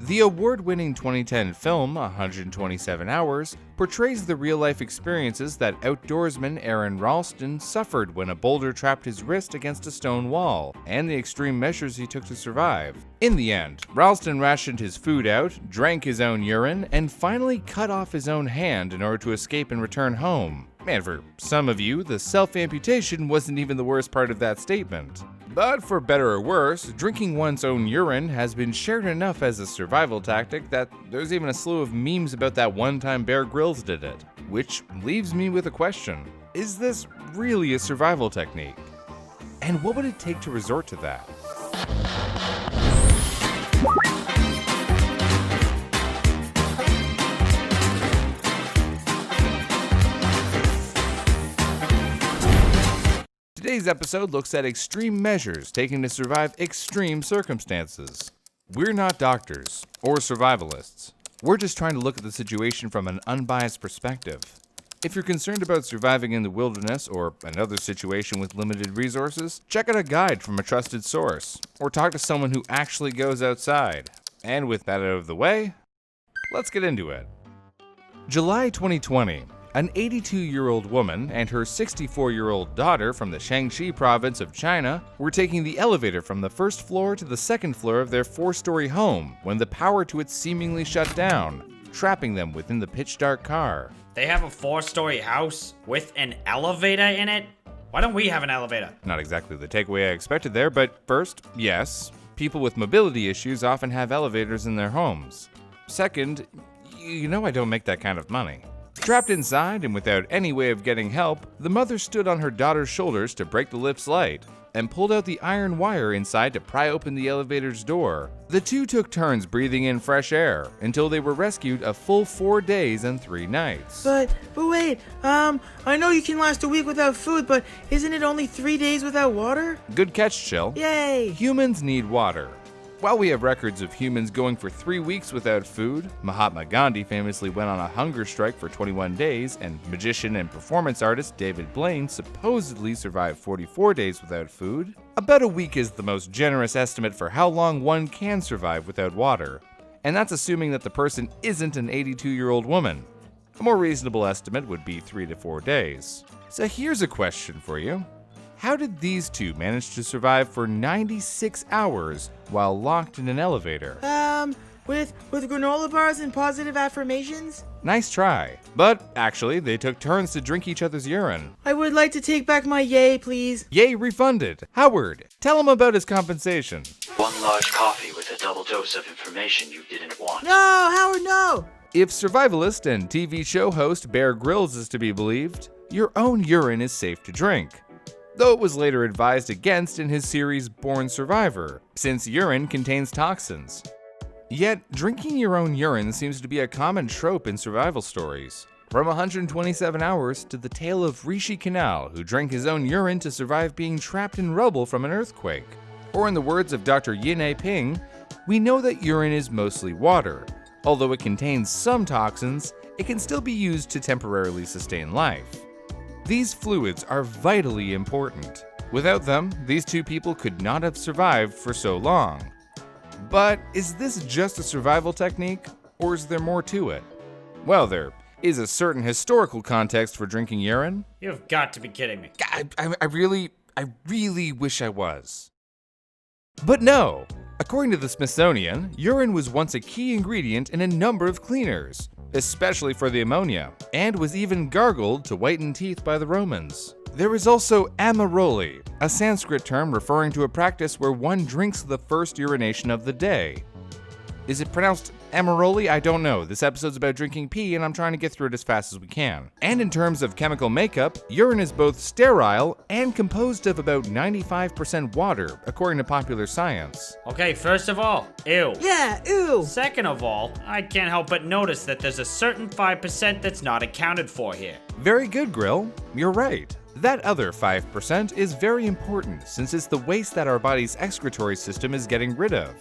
The award-winning 2010 film, 127 Hours, portrays the real-life experiences that outdoorsman Aron Ralston suffered when a boulder trapped his wrist against a stone wall, and the extreme measures he took to survive. In the end, Ralston rationed his food out, drank his own urine, and finally cut off his own hand in order to escape and return home. And for some of you, the self-amputation wasn't even the worst part of that statement. But for better or worse, drinking one's own urine has been shared enough as a survival tactic that there's even a slew of memes about that one time Bear Grylls did it. Which leaves me with a question. Is this really a survival technique? And what would it take to resort to that? Today's episode looks at extreme measures taken to survive extreme circumstances. We're not doctors or survivalists. We're just trying to look at the situation from an unbiased perspective. If you're concerned about surviving in the wilderness or another situation with limited resources, check out a guide from a trusted source, or talk to someone who actually goes outside. And with that out of the way, let's get into it. July 2020. An 82-year-old woman and her 64-year-old daughter from the Shaanxi province of China were taking the elevator from the first floor to the second floor of their 4-story home when the power to it seemingly shut down, trapping them within the pitch-dark car. They have a 4-story house with an elevator in it? Why don't we have an elevator? Not exactly the takeaway I expected there, but first, yes, people with mobility issues often have elevators in their homes. Second, you know I don't make that kind of money. Trapped inside and without any way of getting help, the mother stood on her daughter's shoulders to break the lift's light and pulled out the iron wire inside to pry open the elevator's door. The two took turns breathing in fresh air until they were rescued a full 4 days and 3 nights. But wait, I know you can last a week without food, but isn't it only 3 days without water? Good catch, Chill. Yay! Humans need water. While we have records of humans going for 3 weeks without food, Mahatma Ghandi famously went on a hunger strike for 21 days, and magician and performance artist David Blaine supposedly survived 44 days without food, about a week is the most generous estimate for how long one can survive without water. And that's assuming that the person isn't an 82-year-old woman. A more reasonable estimate would be 3 to 4 days. So here's a question for you. How did these two manage to survive for 96 hours while locked in an elevator? With granola bars and positive affirmations? Nice try. But actually, they took turns to drink each other's urine. I would like to take back my yay, please. Yay refunded. Howard, tell him about his compensation. 1 large coffee with a double dose of information you didn't want. No, Howard, no! If survivalist and TV show host Bear Grylls is to be believed, your own urine is safe to drink. Though it was later advised against in his series Born Survivor, since urine contains toxins. Yet, drinking your own urine seems to be a common trope in survival stories. From 127 Hours to the tale of Rishi Khanal, who drank his own urine to survive being trapped in rubble from an earthquake. Or in the words of Dr. Yinei Ping, we know that urine is mostly water. Although it contains some toxins, it can still be used to temporarily sustain life. These fluids are vitally important. Without them, these two people could not have survived for so long. But is this just a survival technique, or is there more to it? Well, there is a certain historical context for drinking urine. You've got to be kidding me. I really wish I was. But no! According to the Smithsonian, urine was once a key ingredient in a number of cleaners, especially for the ammonia, and was even gargled to whiten teeth by the Romans. There is also amaroli, a Sanskrit term referring to a practice where one drinks the first urination of the day. Is it pronounced amaroli? I don't know. This episode's about drinking pee, and I'm trying to get through it as fast as we can. And in terms of chemical makeup, urine is both sterile and composed of about 95% water, according to Popular Science. Okay, first of all, ew. Yeah, ew! Second of all, I can't help but notice that there's a certain 5% that's not accounted for here. Very good, Grill. You're right. That other 5% is very important since it's the waste that our body's excretory system is getting rid of.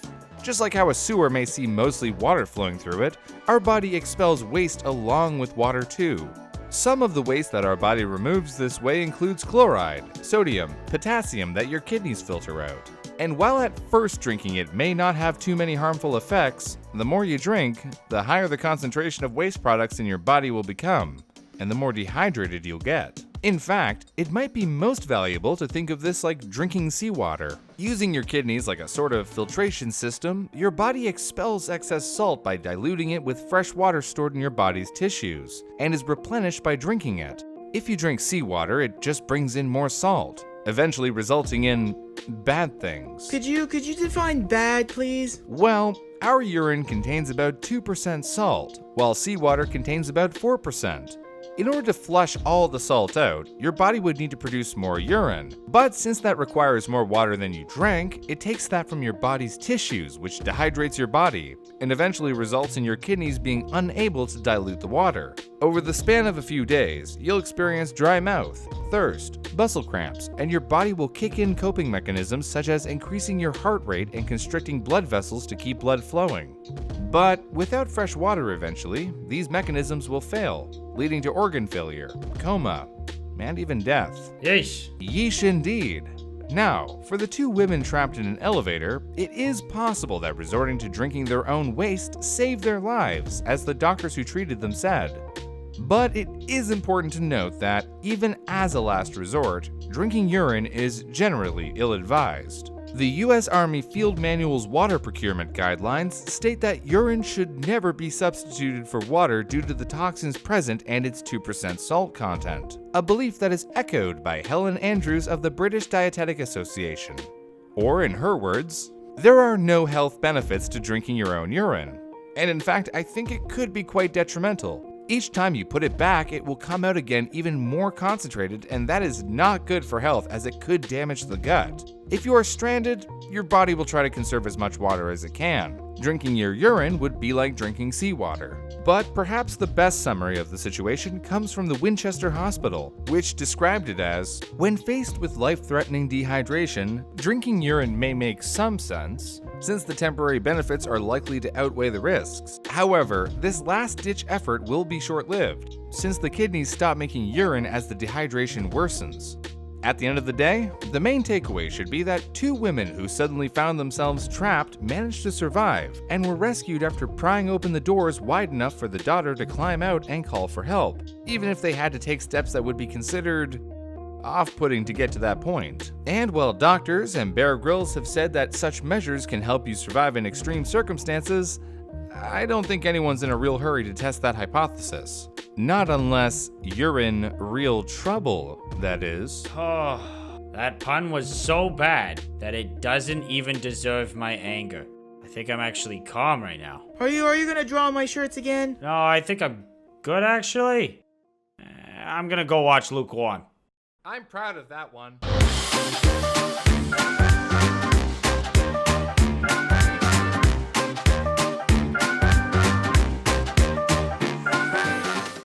Just like how a sewer may see mostly water flowing through it, our body expels waste along with water too. Some of the waste that our body removes this way includes chloride, sodium, potassium that your kidneys filter out. And while at first drinking it may not have too many harmful effects, the more you drink, the higher the concentration of waste products in your body will become, and the more dehydrated you'll get. In fact, it might be most valuable to think of this like drinking seawater. Using your kidneys like a sort of filtration system, your body expels excess salt by diluting it with fresh water stored in your body's tissues, and is replenished by drinking it. If you drink seawater, it just brings in more salt, eventually resulting in bad things. Could you define bad, please? Well, our urine contains about 2% salt, while seawater contains about 4%. In order to flush all the salt out, your body would need to produce more urine. But since that requires more water than you drank, it takes that from your body's tissues, which dehydrates your body, and eventually results in your kidneys being unable to dilute the water. Over the span of a few days, you'll experience dry mouth, thirst, muscle cramps, and your body will kick in coping mechanisms such as increasing your heart rate and constricting blood vessels to keep blood flowing. But without fresh water eventually, these mechanisms will fail, leading to organ failure, coma, and even death. Yeesh. Yeesh indeed. Now, for the two women trapped in an elevator, it is possible that resorting to drinking their own waste saved their lives, as the doctors who treated them said. But it is important to note that, even as a last resort, drinking urine is generally ill-advised. The U.S. Army Field Manual's water procurement guidelines state that urine should never be substituted for water due to the toxins present and its 2% salt content, a belief that is echoed by Helen Andrews of the British Dietetic Association. Or in her words, there are no health benefits to drinking your own urine, and in fact I think it could be quite detrimental. Each time you put it back, it will come out again even more concentrated, and that is not good for health as it could damage the gut. If you are stranded, your body will try to conserve as much water as it can. Drinking your urine would be like drinking seawater. But perhaps the best summary of the situation comes from the Winchester Hospital, which described it as, when faced with life-threatening dehydration, drinking urine may make some sense, since the temporary benefits are likely to outweigh the risks. However, this last-ditch effort will be short-lived, since the kidneys stop making urine as the dehydration worsens. At the end of the day, the main takeaway should be that two women who suddenly found themselves trapped managed to survive and were rescued after prying open the doors wide enough for the daughter to climb out and call for help, even if they had to take steps that would be considered off-putting to get to that point. And while doctors and Bear Grylls have said that such measures can help you survive in extreme circumstances, I don't think anyone's in a real hurry to test that hypothesis. Not unless you're in real trouble, that is. Oh, that pun was so bad that it doesn't even deserve my anger. I think I'm actually calm right now. Are you gonna draw on my shirts again? No, I think I'm good actually. I'm gonna go watch Lukewarm. I'm proud of that one.